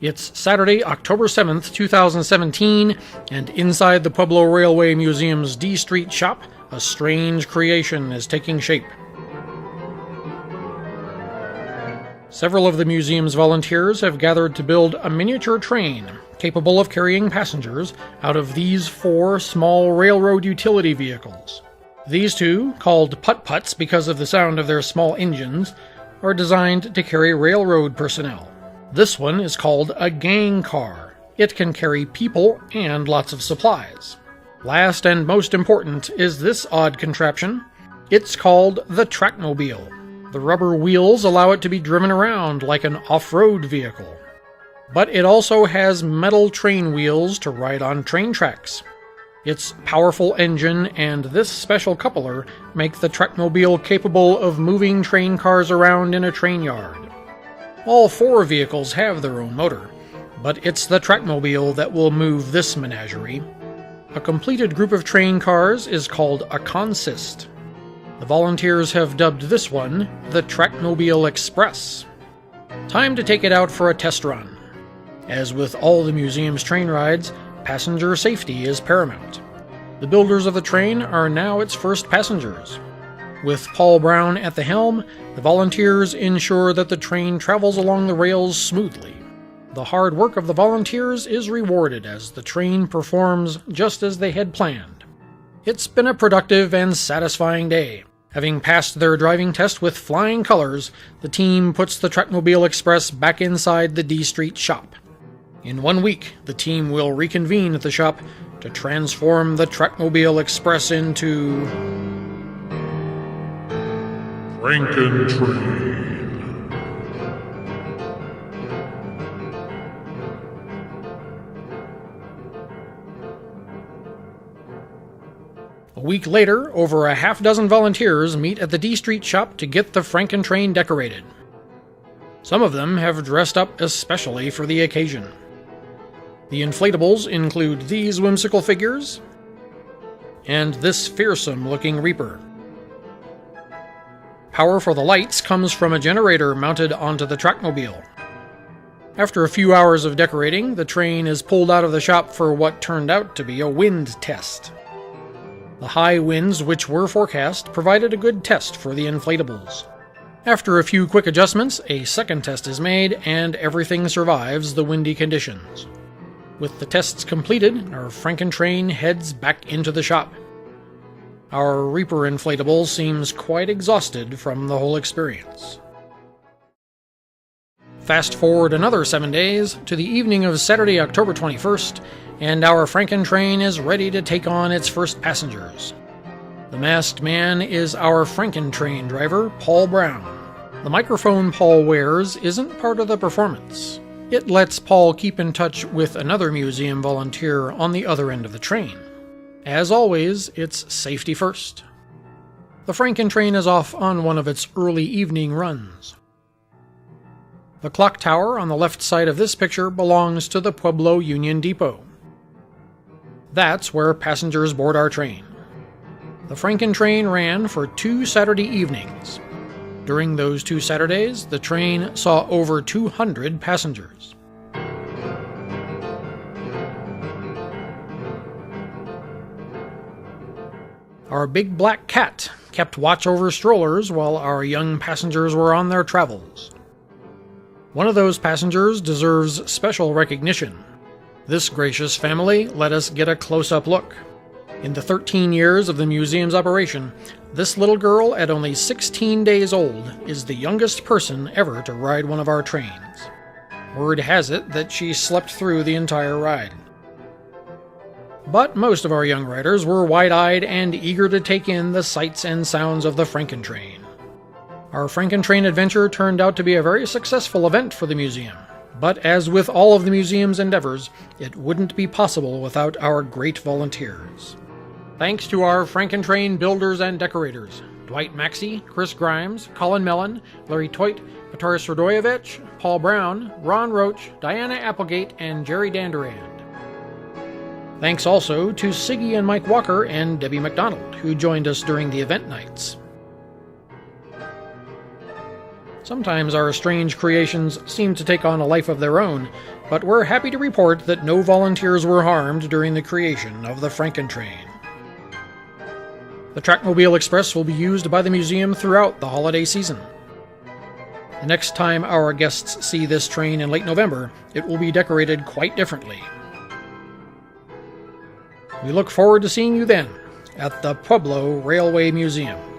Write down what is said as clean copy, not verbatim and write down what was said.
It's Saturday, October 7th, 2017, and inside the Pueblo Railway Museum's D Street shop, a strange creation is taking shape. Several of the museum's volunteers have gathered to build a miniature train capable of carrying passengers out of these 4 small railroad utility vehicles. These 2, called putt-putts because of the sound of their small engines, are designed to carry railroad personnel. This one is called a gang car. It can carry people and lots of supplies. Last and most important is this odd contraption. It's called the Trackmobile. The rubber wheels allow it to be driven around like an off-road vehicle. But it also has metal train wheels to ride on train tracks. Its powerful engine and this special coupler make the Trackmobile capable of moving train cars around in a train yard. All 4 vehicles have their own motor, but it's the Trackmobile that will move this menagerie. A completed group of train cars is called a consist. The volunteers have dubbed this one the Trackmobile Express. Time to take it out for a test run. As with all the museum's train rides, passenger safety is paramount. The builders of the train are now its first passengers. With Paul Brown at the helm, the volunteers ensure that the train travels along the rails smoothly. The hard work of the volunteers is rewarded as the train performs just as they had planned. It's been a productive and satisfying day. Having passed their driving test with flying colors, the team puts the Trackmobile Express back inside the D Street shop. In 1 week, the team will reconvene at the shop to transform the Trackmobile Express into Frankentrain. A week later, over a half-dozen volunteers meet at the D Street shop to get the Frankentrain decorated. Some of them have dressed up especially for the occasion. The inflatables include these whimsical figures and this fearsome-looking Reaper. Power for the lights comes from a generator mounted onto the Trackmobile. After a few hours of decorating, the train is pulled out of the shop for what turned out to be a wind test. The high winds which were forecast provided a good test for the inflatables. After a few quick adjustments, a second test is made, and everything survives the windy conditions. With the tests completed, our Frankentrain heads back into the shop. Our Reaper inflatable seems quite exhausted from the whole experience. Fast forward another 7 days to the evening of Saturday, October 21st, and our Frankentrain is ready to take on its first passengers. The masked man is our Frankentrain driver, Paul Brown. The microphone Paul wears isn't part of the performance. It lets Paul keep in touch with another museum volunteer on the other end of the train. As always, it's safety first. The Frankentrain is off on one of its early evening runs. The clock tower on the left side of this picture belongs to the Pueblo Union Depot. That's where passengers board our train. The Frankentrain ran for 2 Saturday evenings. During those 2 Saturdays, the train saw over 200 passengers. Our big black cat kept watch over strollers while our young passengers were on their travels. One of those passengers deserves special recognition. This gracious family let us get a close-up look. In the 13 years of the museum's operation, this little girl at only 16 days old is the youngest person ever to ride one of our trains. Word has it that she slept through the entire ride. But most of our young riders were wide-eyed and eager to take in the sights and sounds of the Frankentrain. Our Frankentrain adventure turned out to be a very successful event for the museum. But as with all of the museum's endeavors, it wouldn't be possible without our great volunteers. Thanks to our Frankentrain builders and decorators, Dwight Maxey, Chris Grimes, Colin Mellon, Larry Toit, Petar Srdojevic, Paul Brown, Ron Roach, Diana Applegate, and Jerry Danderand. Thanks also to Siggy and Mike Walker and Debbie McDonald, who joined us during the event nights. Sometimes our strange creations seem to take on a life of their own, but we're happy to report that no volunteers were harmed during the creation of the Frankentrain. The Trackmobile Express will be used by the museum throughout the holiday season. The next time our guests see this train in late November, it will be decorated quite differently. We look forward to seeing you then at the Pueblo Railway Museum.